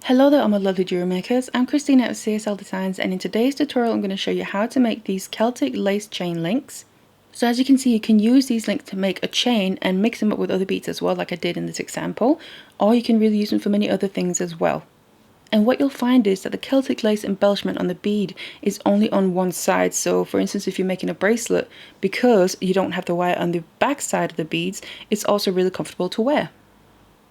Hello there, all my lovely jewelry makers. I'm Christina of CSLdesigns, and in today's tutorial I'm going to show you how to make these Celtic lace chain links. So as you can see, you can use these links to make a chain and mix them up with other beads as well, like I did in this example, or you can really use them for many other things as well. And what you'll find is that the Celtic lace embellishment on the bead is only on one side. So for instance, if you're making a bracelet, because you don't have the wire on the back side of the beads, it's also really comfortable to wear.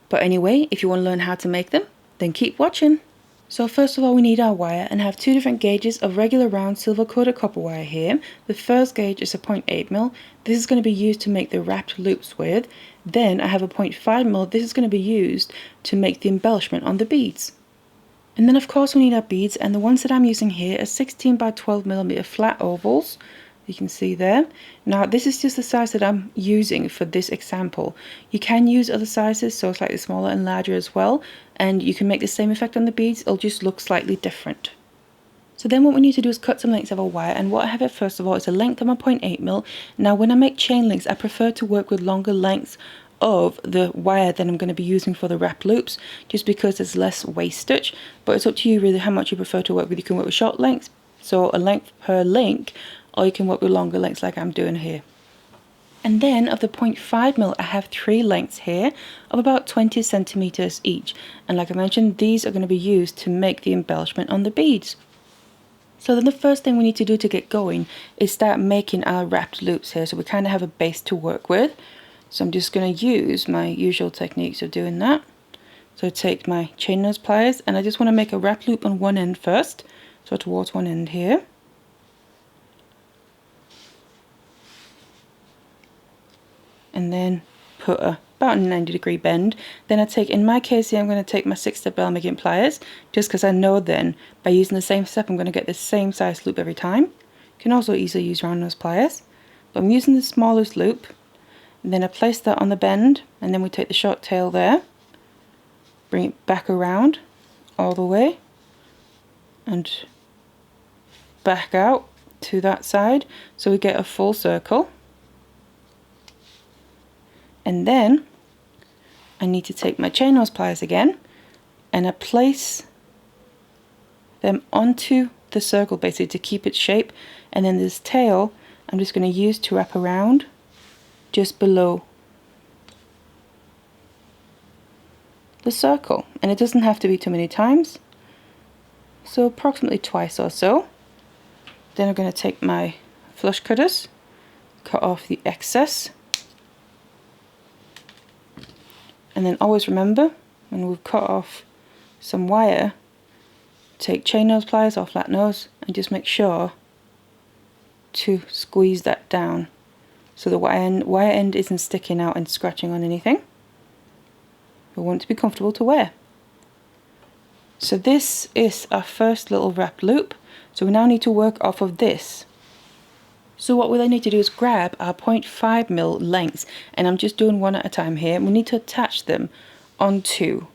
But anyway, if you want to learn how to make them, then keep watching. So first of all, we need our wire, and I have two different gauges of regular round silver coated copper wire here. The first gauge is a 0.8mm. This is going to be used to make the wrapped loops with. Then I have a 0.5mm. This is going to be used to make the embellishment on the beads. And then of course we need our beads, and the ones that I'm using here are 16 by 12mm flat ovals. You can see there. Now this is just the size that I'm using for this example. You can use other sizes, so slightly smaller and larger as well, and you can make the same effect on the beads. It'll just look slightly different. So then what we need to do is cut some lengths of our wire, and what I have here first of all is a length of my 0.8mm. Now when I make chain links, I prefer to work with longer lengths of the wire that I'm going to be using for the wrap loops, just because there's less wastage. But it's up to you really how much you prefer to work with. You can work with short lengths, so a length per link, or you can work with longer lengths like I'm doing here. And then of the 0.5mm, I have three lengths here of about 20 centimeters each. And like I mentioned, these are going to be used to make the embellishment on the beads. So then the first thing we need to do to get going is start making our wrapped loops here, so we kind of have a base to work with. So I'm just going to use my usual techniques of doing that. So take my chain nose pliers, and I just want to make a wrap loop on one end first, so towards one end here. And then put about a 90-degree bend. Then I take, in my case here, I'm going to take my 6-step bell making pliers, just because I know then by using the same step I'm going to get the same size loop every time. You can also easily use round nose pliers, but I'm using the smallest loop. And then I place that on the bend, and then we take the short tail there, bring it back around all the way, and back out to that side, so we get a full circle. And then I need to take my chain nose pliers again, and I place them onto the circle basically to keep its shape, and then this tail I'm just going to use to wrap around just below the circle. And it doesn't have to be too many times, so approximately twice or so. Then I'm going to take my flush cutters, cut off the excess. And then always remember, when we've cut off some wire, take chain nose pliers or flat nose and just make sure to squeeze that down so the wire end isn't sticking out and scratching on anything. We want it to be comfortable to wear. So this is our first little wrap loop. So we now need to work off of this. So what we then need to do is grab our 0.5mm lengths, and I'm just doing one at a time here. We need to attach them onto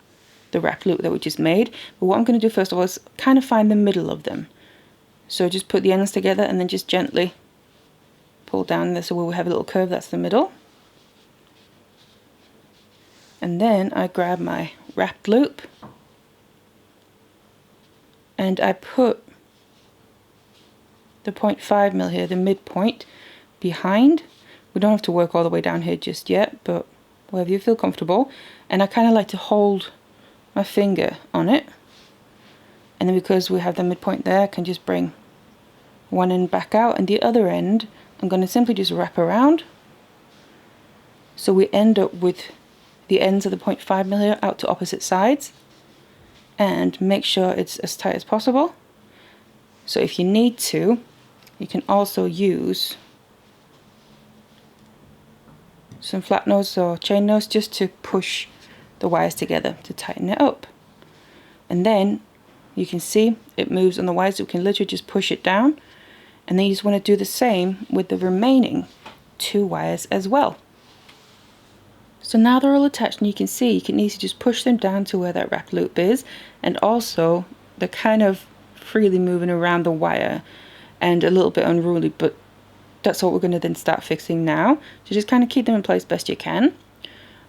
the wrap loop that we just made. But what I'm going to do first of all is kind of find the middle of them. So just put the ends together and then just gently pull down this, so where we have a little curve, that's the middle. And then I grab my wrap loop and I put the 0.5mm here, the midpoint, behind. We don't have to work all the way down here just yet, but wherever you feel comfortable. And I kind of like to hold my finger on it, and then because we have the midpoint there, I can just bring one end back out, and the other end I'm going to simply just wrap around, so we end up with the ends of the 0.5mm here out to opposite sides, and make sure it's as tight as possible. So if you need to, you can also use some flat nose or chain nose just to push the wires together to tighten it up. And then you can see it moves on the wires, so we can literally just push it down. And then you just want to do the same with the remaining two wires as well. So now they're all attached, and you can see you can easily just push them down to where that wrap loop is, and also they're kind of freely moving around the wire and a little bit unruly, but that's what we're going to then start fixing now. So just kind of keep them in place best you can.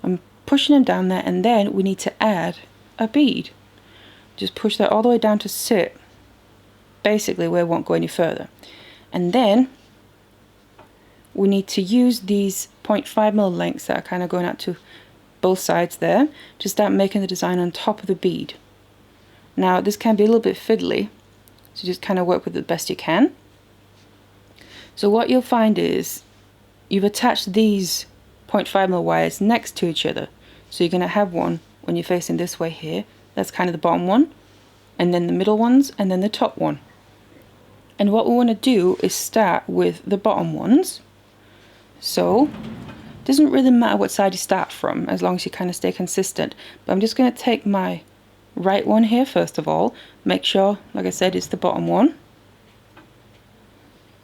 I'm pushing them down there, and then we need to add a bead. Just push that all the way down to sit basically where it won't go any further. And then we need to use these 0.5mm lengths that are kind of going out to both sides there to start making the design on top of the bead. Now this can be a little bit fiddly, so just kind of work with it the best you can. So what you'll find is you've attached these 0.5mm wires next to each other. So you're going to have one when you're facing this way here, that's kind of the bottom one, and then the middle ones, and then the top one. And what we want to do is start with the bottom ones. So it doesn't really matter what side you start from, as long as you kind of stay consistent. But I'm just going to take my right one here first of all, make sure, like I said, it's the bottom one.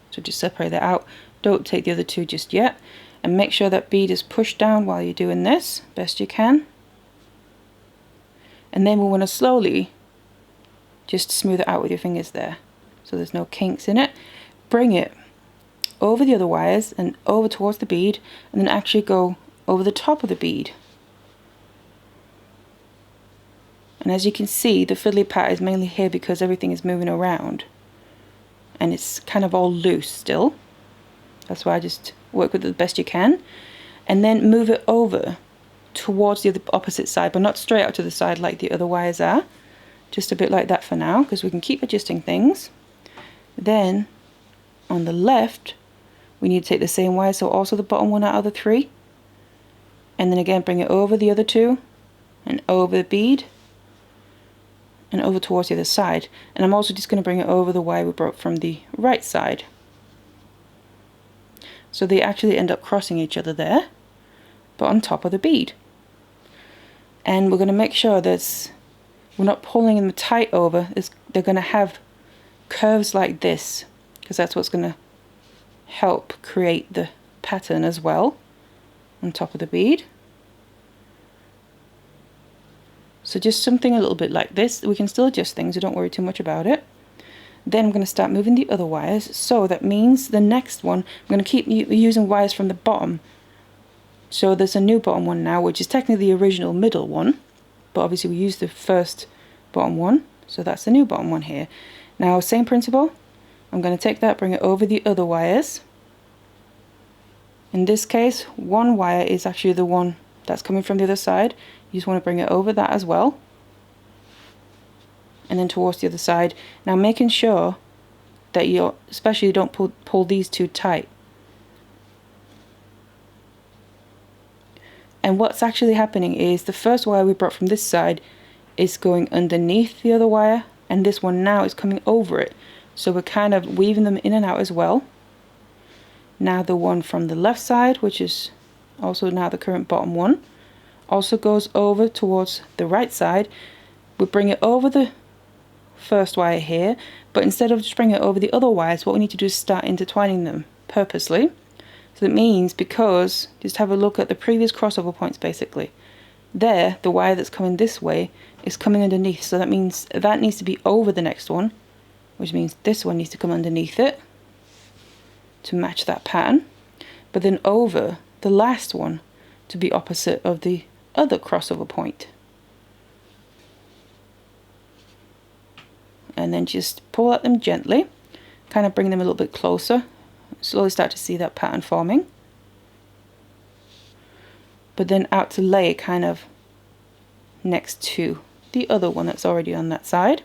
So just separate that out. Don't take the other two just yet. And make sure that bead is pushed down while you're doing this, best you can. And then we want to slowly just smooth it out with your fingers there, so there's no kinks in it. Bring it over the other wires and over towards the bead, and then actually go over the top of the bead. And as you can see, the fiddly part is mainly here because everything is moving around. And it's kind of all loose still. That's why I just work with it the best you can. And then move it over towards the other opposite side, but not straight out to the side like the other wires are. Just a bit like that for now, because we can keep adjusting things. Then on the left, we need to take the same wire, so also the bottom one out of the three. And then again, bring it over the other two, and over the bead, and over towards the other side. And I'm also just going to bring it over the wire we broke from the right side. So they actually end up crossing each other there, but on top of the bead. And we're going to make sure that we're not pulling them tight over. They're going to have curves like this, because that's what's going to help create the pattern as well on top of the bead. So just something a little bit like this. We can still adjust things, so don't worry too much about it. Then I'm going to start moving the other wires. So that means the next one, I'm going to keep using wires from the bottom. So there's a new bottom one now, which is technically the original middle one, but obviously we used the first bottom one, so that's the new bottom one here. Now same principle, I'm going to take that, bring it over the other wires. In this case, one wire is actually the one that's coming from the other side. You just want to bring it over that as well, and then towards the other side. Now making sure that you especially don't pull these too tight. And what's actually happening is the first wire we brought from this side is going underneath the other wire, and this one now is coming over it. So we're kind of weaving them in and out as well. Now the one from the left side, which is also now the current bottom one, also goes over towards the right side. We bring it over the first wire here, but instead of just bringing it over the other wires, what we need to do is start intertwining them purposely. So that means, because, just have a look at the previous crossover points basically. There, the wire that's coming this way is coming underneath, so that means that needs to be over the next one, which means this one needs to come underneath it to match that pattern, but then over the last one to be opposite of the other crossover point. And then just pull at them gently, kind of bring them a little bit closer. Slowly start to see that pattern forming. But then out to lay kind of next to the other one that's already on that side.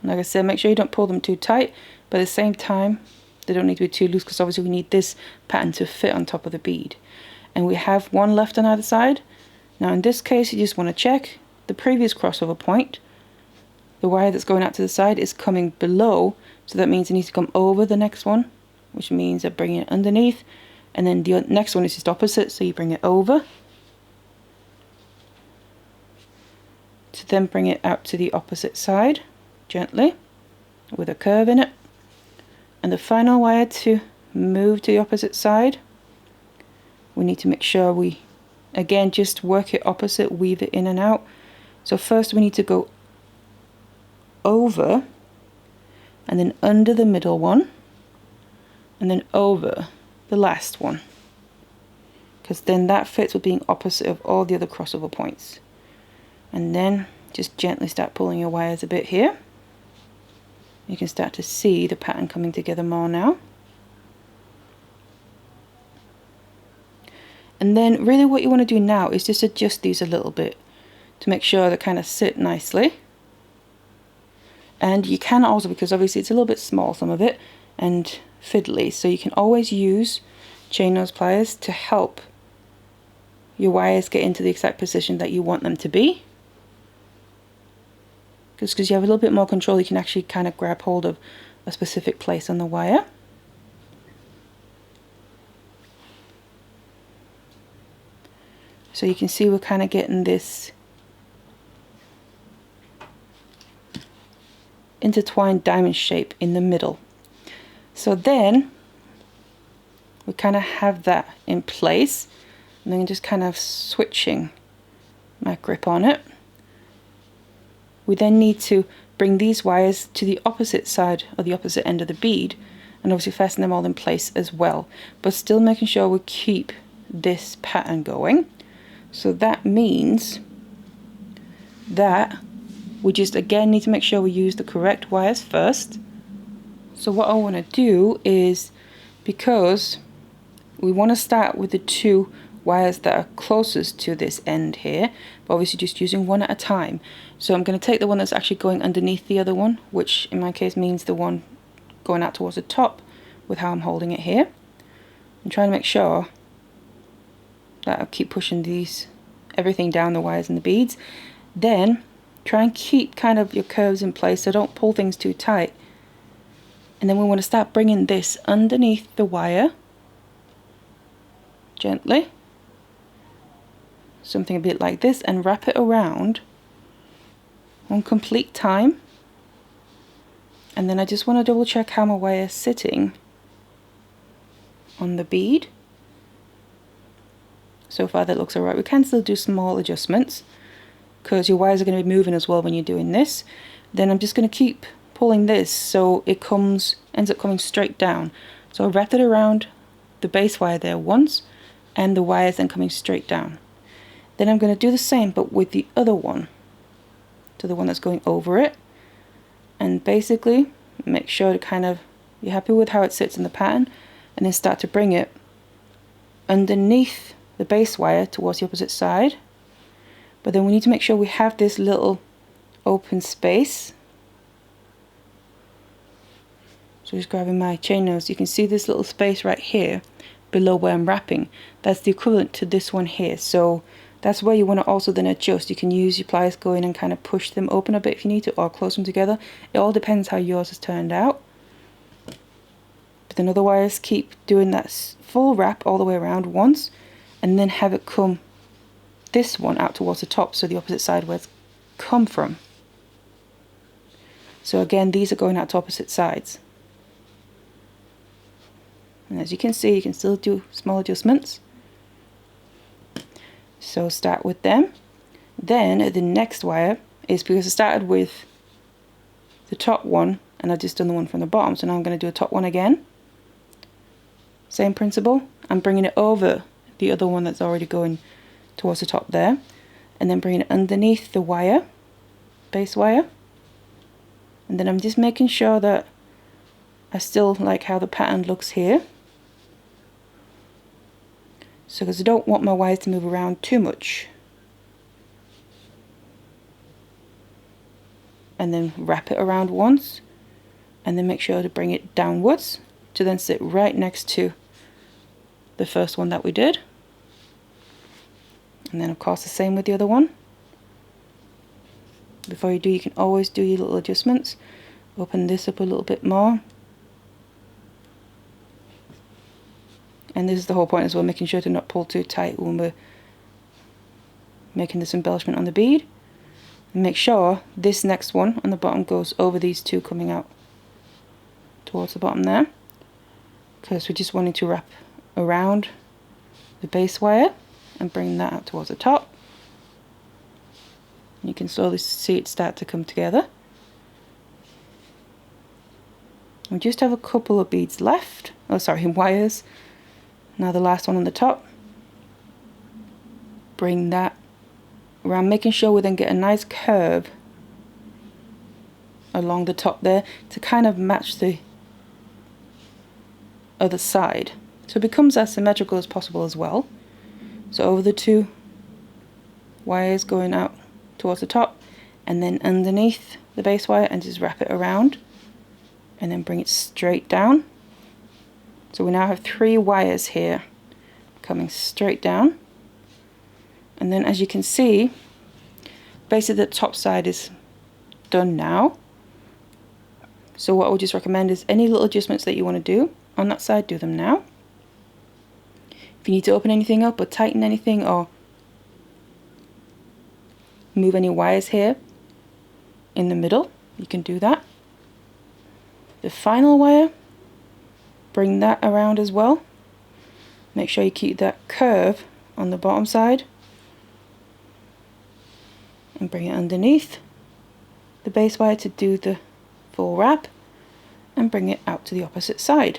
Like I said, make sure you don't pull them too tight, but at the same time they don't need to be too loose, because obviously we need this pattern to fit on top of the bead. And we have one left on either side. Now in this case, you just want to check the previous crossover point. The wire that's going out to the side is coming below, so that means it needs to come over the next one, which means I bring it underneath, and then the next one is just opposite, so you bring it over to then bring it out to the opposite side gently with a curve in it. And the final wire to move to the opposite side, we need to make sure we again just work it opposite, weave it in and out. So first we need to go over and then under the middle one and then over the last one. because then that fits with being opposite of all the other crossover points. And then just gently start pulling your wires a bit here. You can start to see the pattern coming together more now. And then really what you want to do now is just adjust these a little bit to make sure they kind of sit nicely. And you can also, because obviously it's a little bit small, some of it, and fiddly, so you can always use chain nose pliers to help your wires get into the exact position that you want them to be. Because you have a little bit more control, you can actually kind of grab hold of a specific place on the wire. So you can see we're kind of getting this intertwined diamond shape in the middle. So then we kind of have that in place, and then just kind of switching my grip on it. We then need to bring these wires to the opposite side or the opposite end of the bead and obviously fasten them all in place as well, but still making sure we keep this pattern going. So that means that we just again need to make sure we use the correct wires first. So what I want to do is, because we want to start with the two wires that are closest to this end here, but obviously just using one at a time. So I'm going to take the one that's actually going underneath the other one, which in my case means the one going out towards the top with how I'm holding it here. I'm trying to make sure that I keep pushing everything down the wires and the beads. Then try and keep kind of your curves in place, so don't pull things too tight. And then we want to start bringing this underneath the wire gently, something a bit like this, and wrap it around one complete time. And then I just want to double check how my wire is sitting on the bead. So far that looks alright. We can still do small adjustments because your wires are going to be moving as well when you're doing this. Then I'm just going to keep pulling this so it ends up coming straight down. So I wrap it around the base wire there once, and the wires then coming straight down. Then I'm going to do the same but with the other one, to the one that's going over it, and basically make sure to kind of, you're happy with how it sits in the pattern, and then start to bring it underneath the base wire towards the opposite side. But then we need to make sure we have this little open space. So just grabbing my chain nose, you can see this little space right here below where I'm wrapping. That's the equivalent to this one here. So that's where you want to also then adjust. You can use your pliers, go in and kind of push them open a bit if you need to, or close them together. It all depends how yours has turned out. But then other wires, keep doing that full wrap all the way around once, and then have it come this one out towards the top, so the opposite side where it's come from. So again, these are going out to opposite sides. And as you can see, you can still do small adjustments. So start with them. Then the next wire is, because I started with the top one and I've just done the one from the bottom, so now I'm going to do a top one again. Same principle. I'm bringing it over the other one that's already going towards the top there, and then bringing it underneath the wire, base wire. And then I'm just making sure that I still like how the pattern looks here. So because I don't want my wires to move around too much. And then wrap it around once, and then make sure to bring it downwards to then sit right next to the first one that we did. And then of course the same with the other one. Before you do, you can always do your little adjustments. Open this up a little bit more. And this is the whole point as well, making sure to not pull too tight when we're making this embellishment on the bead. And make sure this next one on the bottom goes over these two coming out towards the bottom there, because we're just wanting to wrap around the base wire and bring that out towards the top. And you can slowly see it start to come together. We just have a couple of beads left, oh sorry, wires. Now the last one on the top. bring that around, making sure we then get a nice curve along the top there to kind of match the other side, so it becomes as symmetrical as possible as well. So over the two wires going out towards the top, and then underneath the base wire, and just wrap it around and then bring it straight down. So we now have 3 wires here coming straight down, and then as you can see, basically the top side is done now. So what I would just recommend is any little adjustments that you want to do on that side, do them now. If you need to open anything up or tighten anything or move any wires here in the middle, you can do that. The final wire, bring that around as well. Make sure you keep that curve on the bottom side and bring it underneath the base wire to do the full wrap, and bring it out to the opposite side.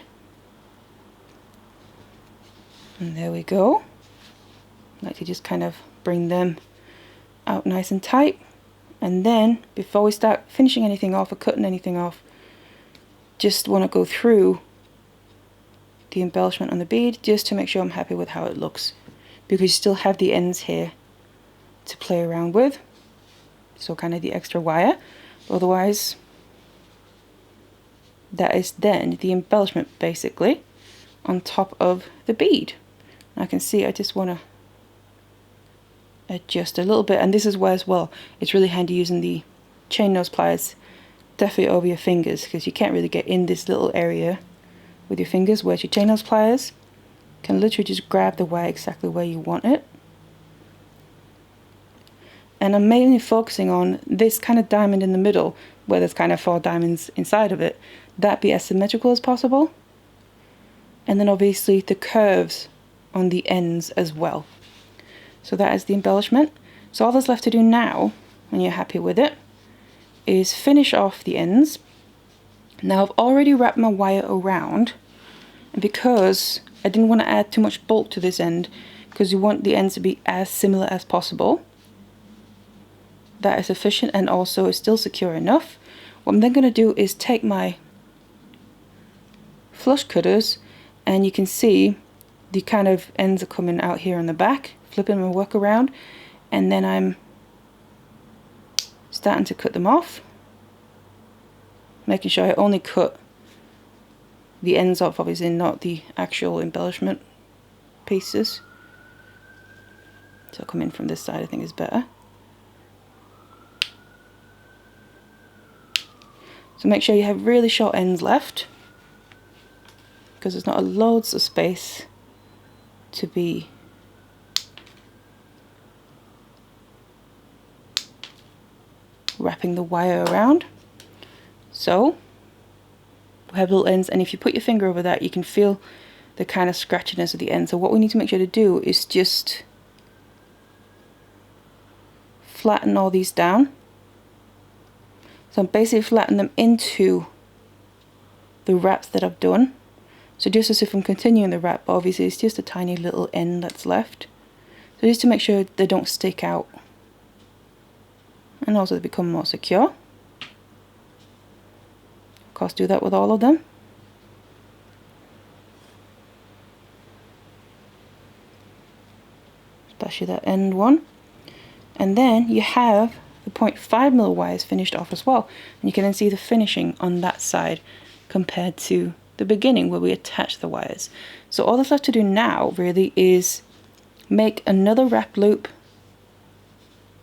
And there we go. I like to just kind of bring them out nice and tight, and then before we start finishing anything off or cutting anything off, just want to go through the embellishment on the bead just to make sure I'm happy with how it looks, because you still have the ends here to play around with, so kind of the extra wire. Otherwise, that is then the embellishment basically on top of the bead. I can see I just want to adjust a little bit, and this is where as well it's really handy using the chain nose pliers definitely over your fingers, because you can't really get in this little area with your fingers, whereas your chain nose pliers can literally just grab the wire exactly where you want it. And I'm mainly focusing on this kind of diamond in the middle, where there's kind of 4 diamonds inside of it, that be as symmetrical as possible, and then obviously the curves on the ends as well. So that is the embellishment. So all that's left to do now, when you're happy with it, is finish off the ends. Now I've already wrapped my wire around, and because I didn't want to add too much bulk to this end, because you want the ends to be as similar as possible, that is sufficient, and also is still secure enough. What I'm then going to do is take my flush cutters, and you can see the kind of ends are coming out here on the back, flipping my work around, and then I'm starting to cut them off, making sure I only cut the ends off, obviously not the actual embellishment pieces. So I'll come in from this side, I think is better. So make sure you have really short ends left, because there's not loads of space to be wrapping the wire around. So we have little ends, and if you put your finger over that, you can feel the kind of scratchiness of the end. So what we need to make sure to do is just flatten all these down. So I'm basically flattening them into the wraps that I've done. So just as if I'm continuing the wrap, but obviously it's just a tiny little end that's left. So just to make sure they don't stick out, and also they become more secure. Of course, do that with all of them. Especially that end one. And then you have the 0.5mm wires finished off as well. And you can then see the finishing on that side compared to the beginning where we attach the wires. So all that's left to do now really is make another wrap loop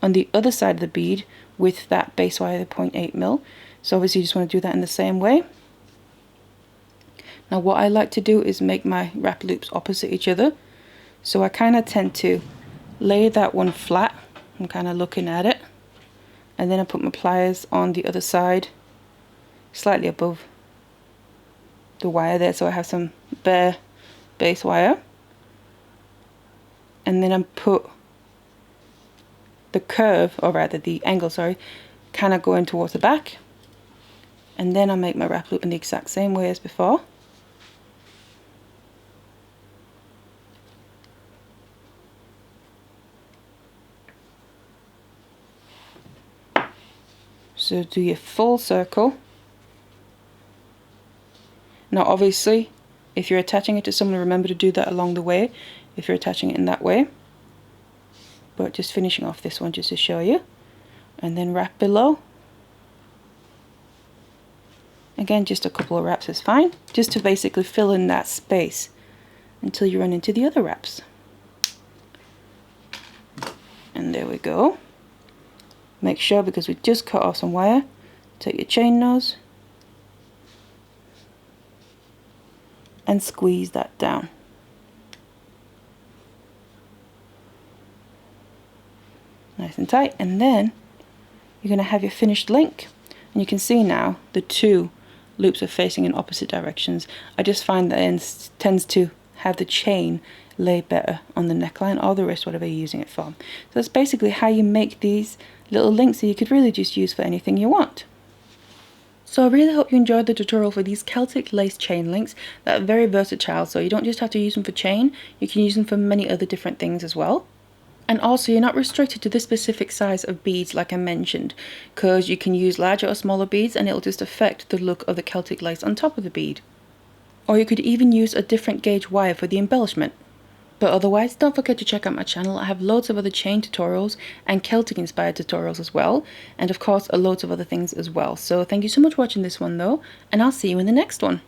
on the other side of the bead with that base wire, the 0.8mm. So obviously you just want to do that in the same way. Now what I like to do is make my wrap loops opposite each other. So I kind of tend to lay that one flat. I'm kind of looking at it. And then I put my pliers on the other side, slightly above the wire there, so I have some bare base wire. And then I put the curve, or rather the angle, sorry, kind of going towards the back. And then I make my wrap loop in the exact same way as before. So do your full circle. Now obviously, if you're attaching it to someone, remember to do that along the way, if you're attaching it in that way. But just finishing off this one just to show you. And then wrap below. Again, just a couple of wraps is fine, just to basically fill in that space until you run into the other wraps. And there we go. Make sure, because we just cut off some wire, take your chain nose and squeeze that down. Nice and tight, and then you're going to have your finished link, and you can see now the two loops are facing in opposite directions. I just find that it tends to have the chain lay better on the neckline or the wrist, whatever you're using it for. So that's basically how you make these little links that you could really just use for anything you want. So I really hope you enjoyed the tutorial for these Celtic lace chain links that are very versatile, so you don't just have to use them for chain, you can use them for many other different things as well. And also, you're not restricted to this specific size of beads like I mentioned, because you can use larger or smaller beads and it'll just affect the look of the Celtic lace on top of the bead. Or you could even use a different gauge wire for the embellishment. But otherwise, don't forget to check out my channel. I have loads of other chain tutorials and Celtic inspired tutorials as well, and of course loads of other things as well. So thank you so much for watching this one though, and I'll see you in the next one.